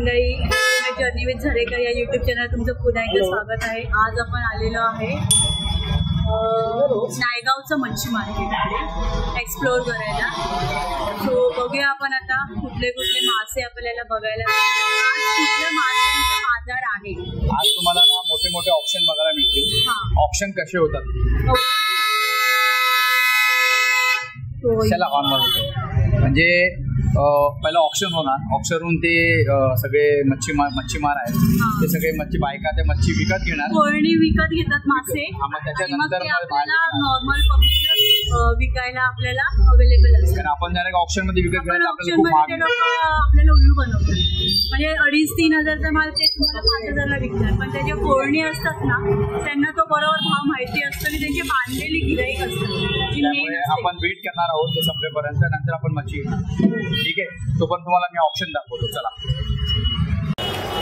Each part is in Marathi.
मंडळी, जर्नी विथ झरेकर या यूट्यूब चॅनल तुमचं पुन्हा एकदा स्वागत आहे. आज आपण आलेलो आहे नायगावचं मच्छी मार्केट एक्सप्लोअर करायला. सो बघूया आपण आता कुठले कुठले मासे आपल्याला बघायला कुठल्या माशांचा बाजार आहे. आज तुम्हाला ना मोठे मोठे ऑप्शन बघायला मिळतील. ऑप्शन कसे होतात चला ऑन म्हणजे पहिला ऑप्शन होणार. ऑप्शनवरून ते सगळे मच्छीमार आहेत, ते सगळे मच्छी बायका ते मच्छी विकत घेणार, कोणी विकत घेतात मासे. त्याच्यानंतर नॉर्मल पब्लिक विकायला आपल्याला अवेलेबल असतं. कारण आपण जर ऑप्शन मध्ये विकत घ्यायला आपल्याला उल्लू बनवतात. म्हणजे 2,500-3 हजारचा माल ते तुम्हाला 5,000ला विकतात. पण त्याच्या कोळणी असतात ना, त्यांना तो बरोबर भाव माहिती असतो आणि त्यांची बांधलेली गिराईक असतात. आपण वेट करणार आहोत ते संपेपर्यंत, नंतर आपण मच्छी घेणार. ठीक आहे, तो पण तुम्हाला मी ऑप्शन दाखवतो. चला,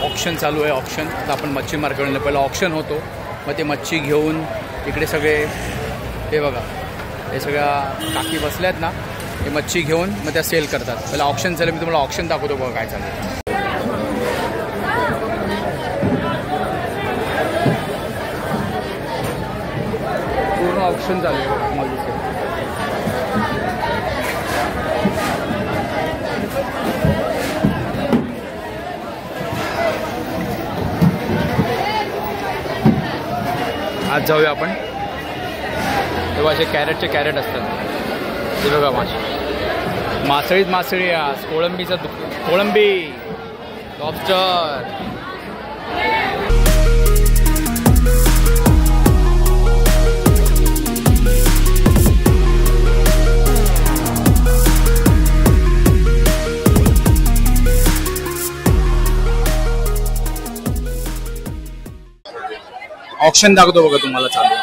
ऑप्शन चालू आहे. ऑप्शन आता आपण मच्छी मार्केटला पहिला ऑप्शन होतो, मग ते मच्छी घेऊन इकडे सगळे हे बघा, हे सगळ्या काकी बसल्या आहेत ना, हे मच्छी घेऊन मग त्या सेल करतात. पहिला ऑप्शन चालू, मी तुम्हाला ऑप्शन दाखवतो बघा काय चालू आहे. पूर्ण ऑप्शन चालू आहे तुम्हाला दिसेल. आज जाऊया आपण. तेव्हा असे कॅरेटचे कॅरेट असतात. ते बघा मासे, मासळीत मासळी आज कोळंबीचा कोळंबी लॉबस्टर. ऑप्शन दाखवतो बघा तुम्हाला चालू.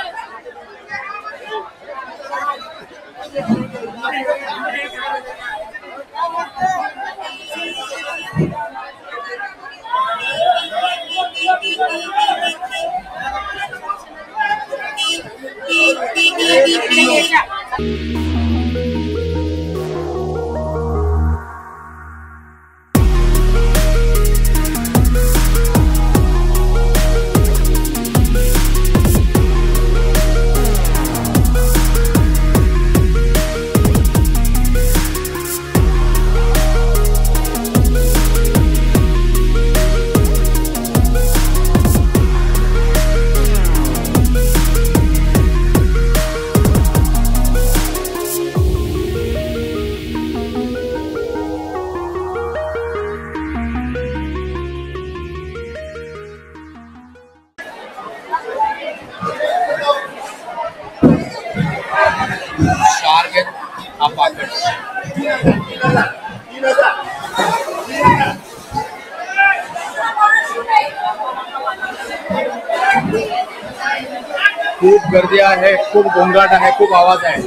खूप गर्दी आहे, खूप गोंगाट आहे, खूप आवाज आहे.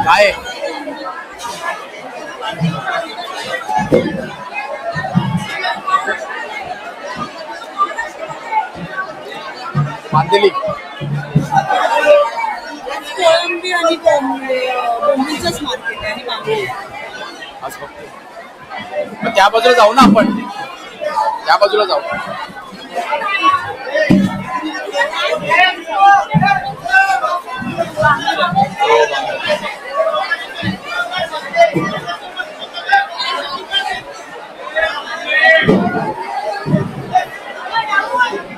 काय बांधलेली कोळंबी आणि कोंबडीचंच मार्केट आहे आणि आज बघतो. मग त्या बाजूला जाऊ ना आपण, त्या बाजूला जाऊ.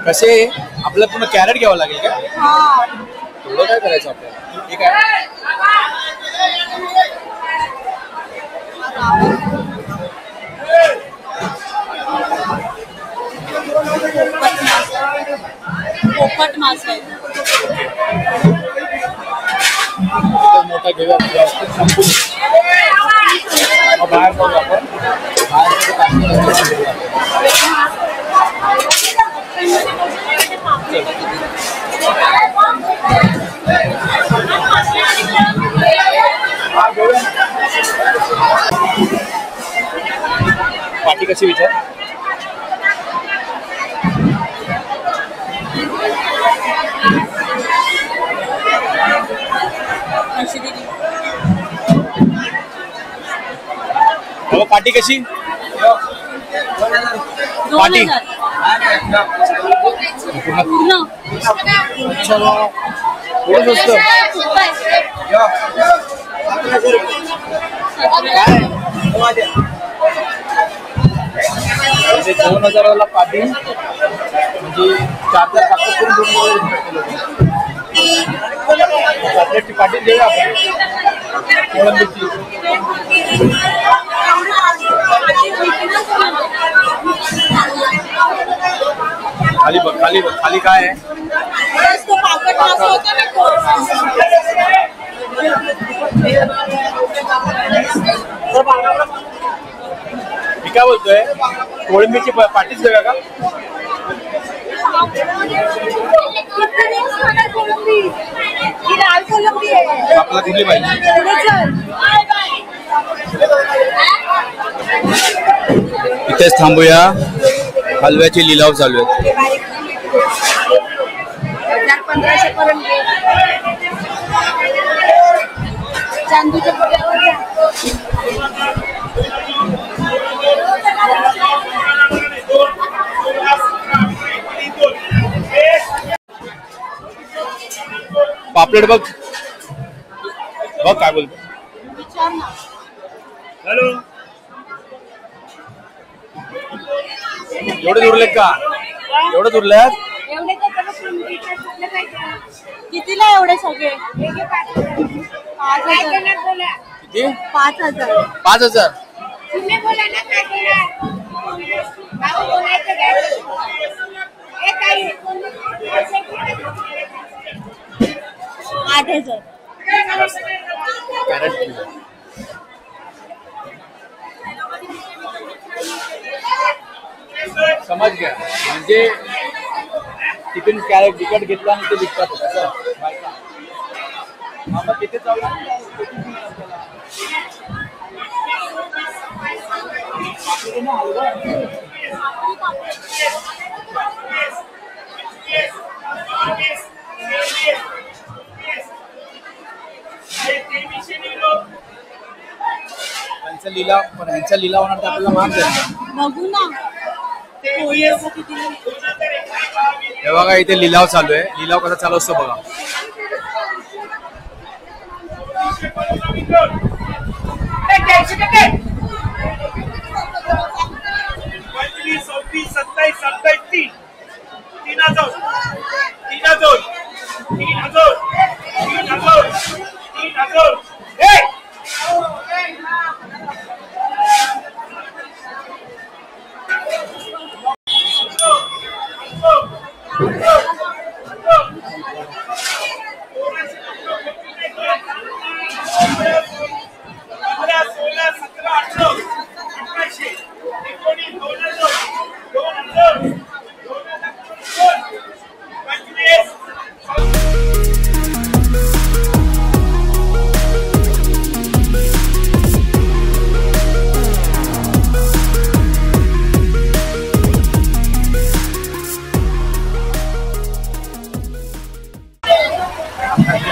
कसे आपल्याला पूर्ण कॅरेट घ्यावं लागेल का? थोडं काय करायचं आपल्याला? ठीक आहे, पोपट मासा आहे. मोठा घेऊया बाहेर बघू आपण. पाटी कशी विचार. पाटी कशी पाटी 2000 पूर्ण पूर्ण चलो एवढं स्वस्त काय 2000 पाटी म्हणजे 4 चॉकलेटची पाटी देऊया आपण खाली बघ खाली बघ खाली काय आहे मी काय बोलतोय कोळंबीची पाटीच देऊया का आपल्याला कुठली पाहिजे इथेच थांबूया हलव्याचे लिलाव चालू आहेत 1500 पर्यंत चांदीच्या पापलेट बघ बघ काय बोलतो हॅलो एवढे दुरले का एवढे दुरले कितीला एवढे सगळे किती 5000 5000 8000 समज घ्या म्हणजे तिथून कॅरेट विकत घेतला आणि ते विकतात कसं बायका तिथे चालू त्यांचा लिलाव पण ह्यांचा लिलाव होणार तर आपल्याला महाग जाईल बघू ना हे बघा इथे लिलाव चालू आहे लिलाव कसा चालू असतो बघा 25, 26, 27, 28, 3000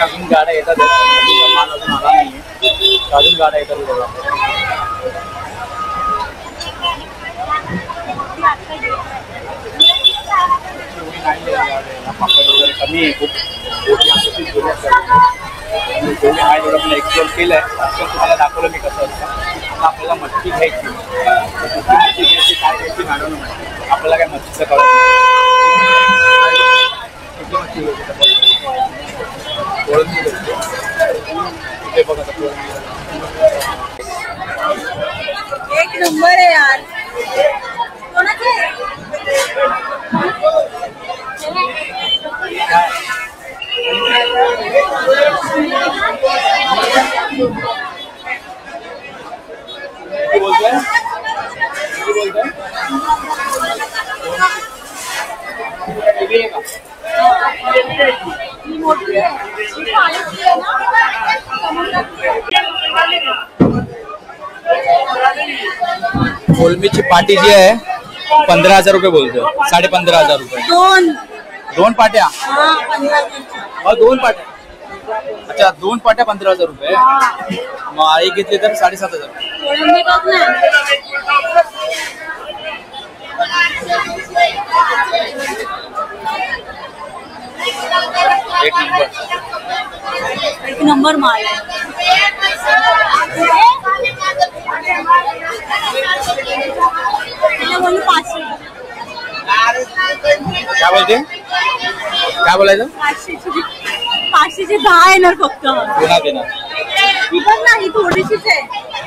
अजून गाड्या येतात माल अजून आला नाहीये अजून गाड्या येतात बघा वगैरे कमी आहे खूप जेवढे आहे तेवढं एक्सप्लोर केलं आहे तुम्हाला दाखवलं मी कसं असतं आपल्याला मच्छी घ्यायची मच्छी घ्यायची काय घ्यायची मॅडम आपल्याला काय मच्छीचं कळत किती मच्छी घ्यायची एक नंबर आहे यार कोणाचे बोलतोय कोलमीची पाटी जी आहे 15,000 रुपये बोलतोय 15,500 रुपये दोन पाट्या दोन पाट्या अच्छा दोन पाट्या 15,000 रुपये मग आई घेतली तर 7,500 एक नंबर माल आहे. बोलू 500. काय बोलते? काय बोलायचं? 500चे 10 येणार फक्त. पुन्हा देणार ही पण नाही, थोडीशीच आहे.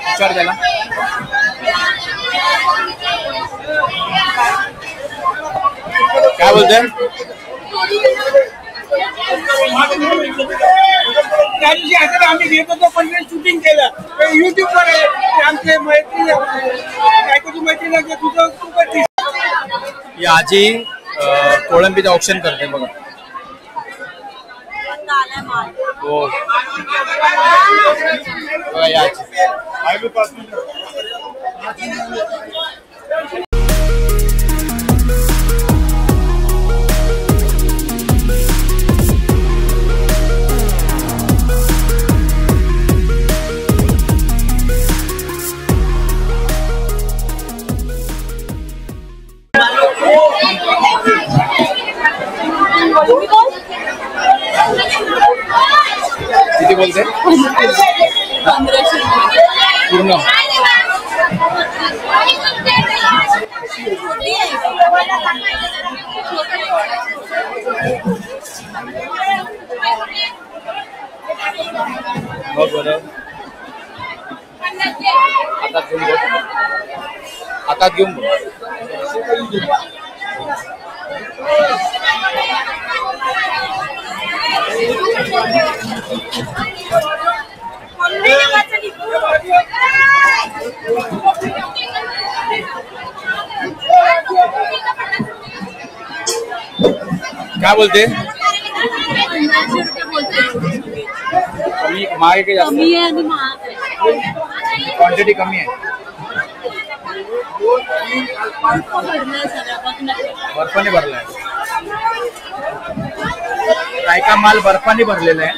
विचार त्याला. काय बोलते? त्या दिवशी असं आम्ही घेत होतो पण शूटिंग केलं युट्यूबवर आमचे मैत्री मैत्री तुझं ही आजी कोळंबीचं ऑप्शन करते बघा. हो बघा या आजी. किती बोलते? 1500 पूर्ण. बघ बरं. हातात घेऊन बघ. काय बोलते? कमी महाग आहे. कमी आहे आणि महाग आहे. क्वांटिटी कमी आहे. बर्फाने भरलाय. काय का माल बर्फाने भरलेला आहे.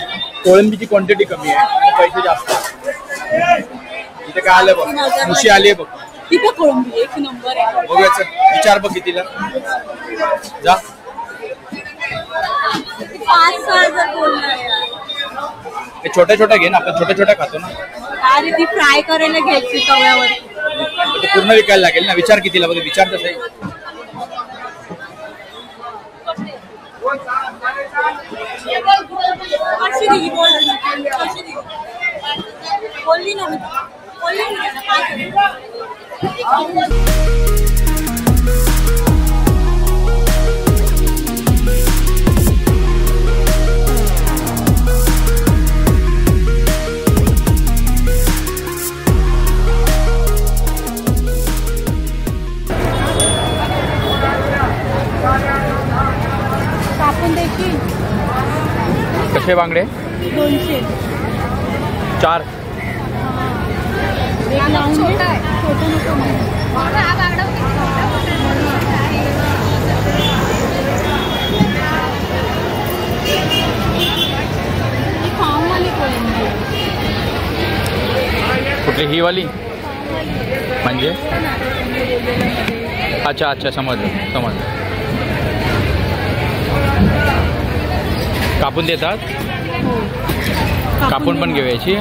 कोळंबीची क्वांटिटी कमी आहे, पैसे जास्त. इथे काय आलं बघ, मुशी आली आहे बघ. तिथे कोळंबी एक नंबर आहे. बघूयाच. विचार बघ कितीला. जा 5,000 बोलला. हे छोट्या छोट्या घे ना, आपण छोट्या छोट्या खातो ना. अरे ती फ्राय करायला घ्यायची तव्यावर. ते पूर्ण विकायला लागेल ना. विचार कितीला बघ. विचार तसं आहे. बोलली ना मी. कसे बांगडे? 200. 4. छोटा आहे. छोटा नको कुठली ही वाली म्हणजे? अच्छा अच्छा समजलं समजलं. कापून देतात. कापून पण घेवायची.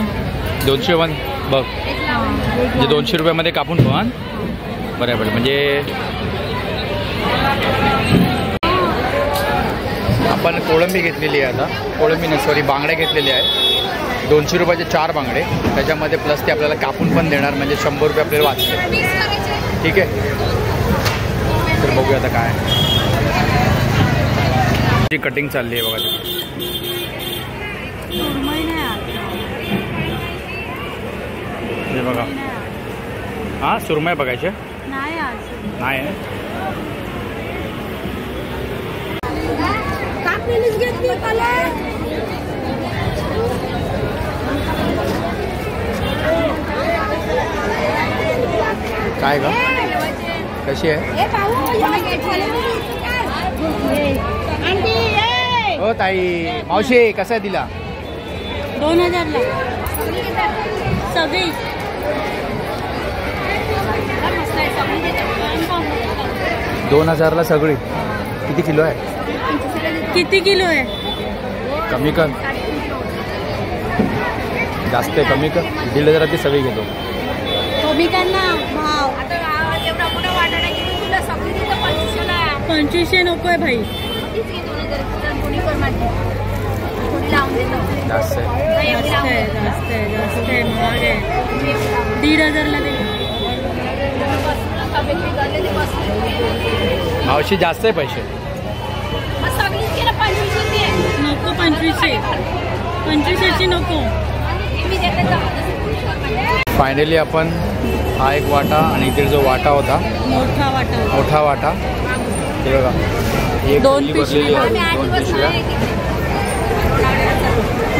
200 वन बघ. म्हणजे 200 रुपयामध्ये कापून पण बरोबर. म्हणजे आपण कोळंबी घेतलेली आहे. आता कोळंबी नाही सॉरी बांगडे घेतलेले आहे. 200 रुपयाचे 4 बांगडे. त्याच्यामध्ये प्लस ते आपल्याला कापून पण देणार. म्हणजे 100 रुपये आपल्याला वाचते. ठीक आहे. तर बघूया आता काय कटिंग चालली आहे बघा. हे बघा. हां सुरमई बघायचे नाही. नाही आहे. काय का कशी आहे? हो ताई मावशी कसा आहे दिला? 2000 सगळी. 2000ला सगळी. किती किलो आहे? किती किलो आहे? कमी कर, जास्त आहे, कमी कर. 1500 ती सगळी घेतो. कमी कर ना भाव. 2500 नको आहे भाई. जास्त आहे, जास्त आहे, महाग आहे. 1500ला दे. मावशी जास्त आहे पैसे. नको 2500ची नको. फायनली आपण हा एक वाटा आणि इथे जो वाटा होता, मोठा वाटा, ते बघा, एक 2 पिशवी भरलेली आहे. 2 पिशव्या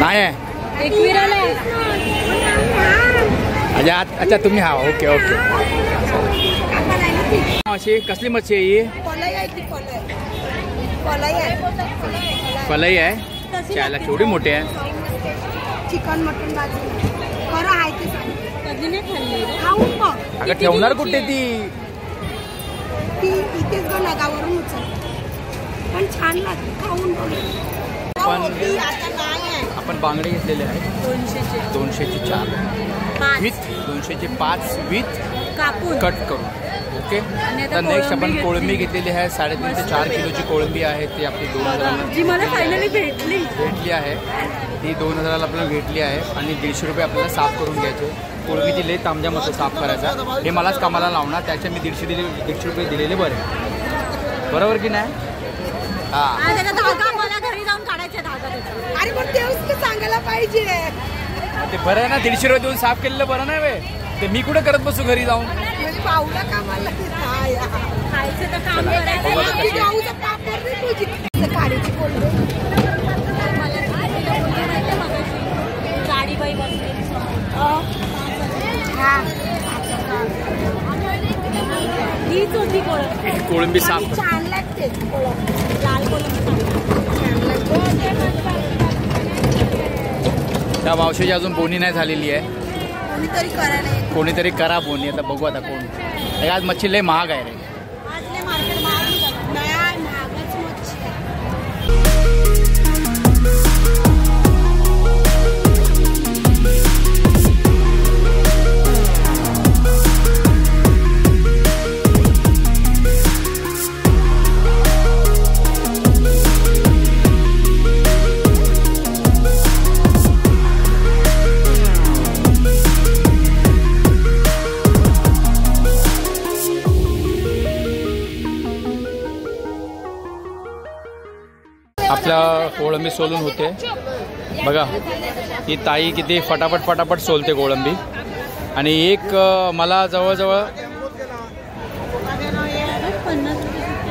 नाही आहे. अच्छा तुम्ही हा, ओके ओके. मावशी कसली मच्छी आहे ही? पलई आहे. चायला केवढी मोठी आहे. चिकन मटन भाजी खरं आहे ते कधी नाही खाल्ली. खाऊन बघ. अगं ठेवणार कुठे ती? ती इथेच ग नगावरून उचल, पण छान लागते. खाऊन बघ. पण आता काय आहे, आपण बांगडे घेतलेले आहेत 200ची 4 विथ 200ची 5 विथ कापून कट करून. ओके. तर नेक्स्ट आपण कोळंबी घेतलेली आहे. 3.5 ते 4 किलोची कोळंबी आहे. ती आपली 2000 जी मला फायनली भेटली आहे. ती 2000ला आपल्याला भेटली आहे. आणि 150 रुपये आपल्याला साफ करून घ्यायचे. कोळंबीची लई तामझाम होतं साफ करायचा. हे मलाच कामाला लावणार, त्याच्या मी 150 रुपये दिलेले बरे. बरोबर की नाही? हां. धागा मला घरी जाऊन काढायचे धागा. अरे पण तेच की सांगायला पाहिजे. ते बरं आहे ना, 150 रुपये देऊन साफ केलेलं बरं नाही वे. ते मी कुठे करत बसू घरी जाऊन. म्हणजे पाहुला कामाला खायचं तर काम करायचं. जाऊचं पापड नाही तुझी काढीची कोल्ड. गाडीबाई बसते. हीच होती कोळंबी साफ. छान लागते लाल त्या मावशीची अजून बोनी नाही झालेली आहे. कोणीतरी करायला कोणीतरी करा बोनी. आता बघू आता कोण. आज मच्छी लय महाग आहे रे. मार्केट महागच मच्छी. आपल्या कोळंबी सोलून होते बघा. ही ताई किती फटाफट सोलते कोळंबी. आणि एक मला जवळजवळ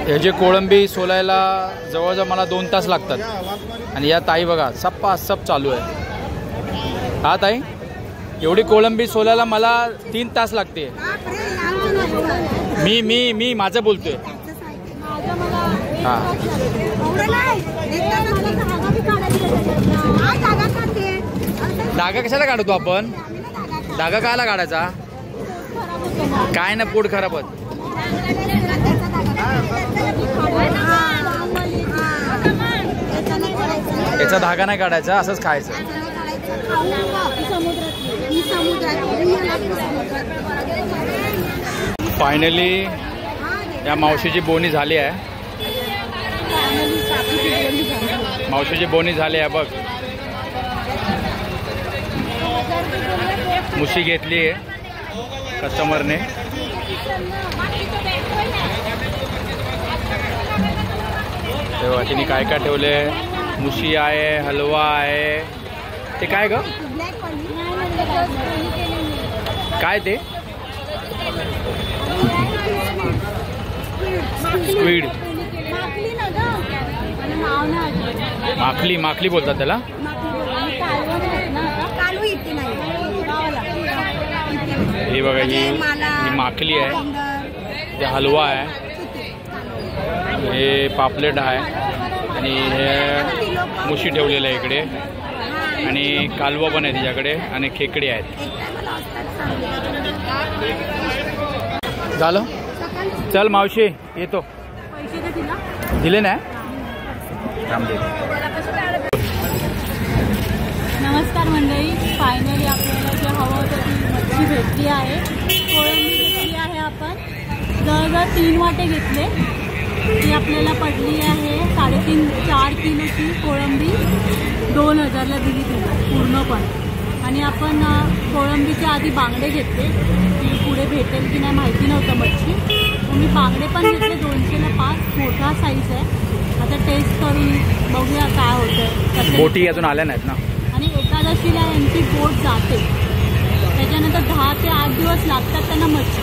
हे जे कोळंबी सोलायला जवळजवळ मला 2 तास लागतात. आणि या ताई बघा सप चालू आहे. हा ताई, एवढी कोळंबी सोलायला मला 3 तास लागते. मी माझं बोलतोय. हां, धागा कशाला काढतो आपण? धागा कायला काढायचा? काय ना, पोट खराब होत. याचा धागा नाही काढायचा, असंच खायचं. फायनली या मावशीची बोनी झाली आहे. मावशीची बोनी झाली आहे बघ. मुशी घेतली आहे कस्टमरने. तेव्हा तिने काय काय ठेवले. मुशी आहे, हलवा आहे. ते काय ग? काय ते? स्क्विड. माखली बोलतात त्याला. हे बघा, ही माखली आहे. ते हलवा आहे. हे पापलेट आहे. आणि हे मुशी ठेवलेलं आहे इकडे. आणि कालवा पण आहे तिच्याकडे. आणि खेकडे आहेत. झालं. चल मावशी येतो. दिले नाही रामदेव. नमस्कार मंडळी, फायनली आपल्याला जे हवं होतं ती मच्छी भेटली आहे. कोळंबी घेतली आहे आपण, जवळजवळ 3 वाटे घेतले. ती आपल्याला पडली आहे 3.5-4 किलोची कोळंबी 2000ला दिली तिला पूर्णपणे. आणि आपण कोळंबीच्या आधी बांगडे घेतले, ती पुढे भेटेल की नाही माहिती नव्हतं मच्छी. मी बांगडे पण घेतले 200ला 5, मोठा साईज आहे. आता टेस्ट करून बघूया काय होतं. बोटी अजून आल्या नाहीत ना. आणि एकादशीला यांची बोट जाते, त्याच्यानंतर 10 ते 8 दिवस लागतात त्यांना मच्छी.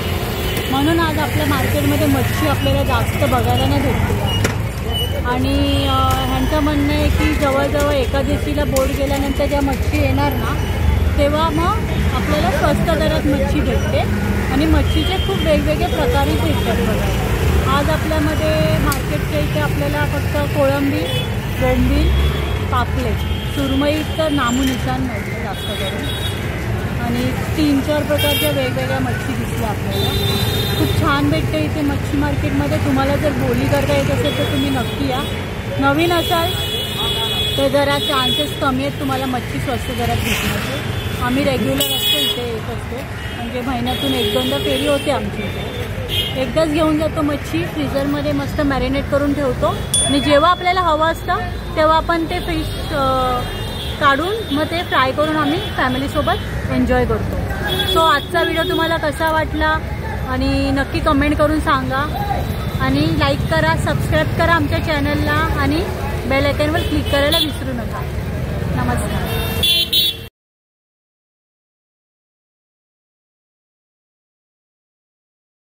म्हणून आज आपल्या मार्केटमध्ये मच्छी आपल्याला जास्त बघायला नाही भेटते. आणि ह्यांचं म्हणणं आहे की जवळजवळ एकादशीला बोट गेल्यानंतर ज्या मच्छी येणार ना, तेव्हा मग आपल्याला स्वस्त दरात मच्छी भेटते. आणि मच्छीचे खूप वेगवेगळे प्रकारही भेटतात बघायला. आज आपल्यामध्ये मार्केटच्या इथे आपल्याला फक्त कोळंबी, बोंबील, पापलेट, सुरमई तर नामोनिशाण नव्हतं जास्त करून. आणि 3-4 प्रकारच्या वेगवेगळ्या मच्छी दिसल्या आपल्याला. खूप छान भेटते इथे मच्छी मार्केटमध्ये. तुम्हाला जर बोली करता येत असेल तर तुम्ही नक्की या. नवीन असाल तर जरा चान्सेस कमी आहेत तुम्हाला मच्छी स्वस्त दरात भेटण्याचे. आम्ही रेग्युलर असतो इथे येत असतो, म्हणजे महिन्यातून 1-2दा फेरी होते आमची इथे. एकदाच घेऊन जातो मच्छी, फ्रीजरमध्ये मस्त मॅरिनेट करून ठेवतो. आणि जेव्हा आपल्याला हवं असतं तेव्हा आपण ते फिश काढून मग ते फ्राय करून आम्ही फॅमिलीसोबत एन्जॉय करतो. सो आजचा व्हिडिओ तुम्हाला कसा वाटला आणि नक्की कमेंट करून सांगा. आणि लाईक करा, सबस्क्राईब करा आमच्या चॅनलला आणि बेल आयकॉनवर क्लिक करायला विसरू नका. नमस्कार.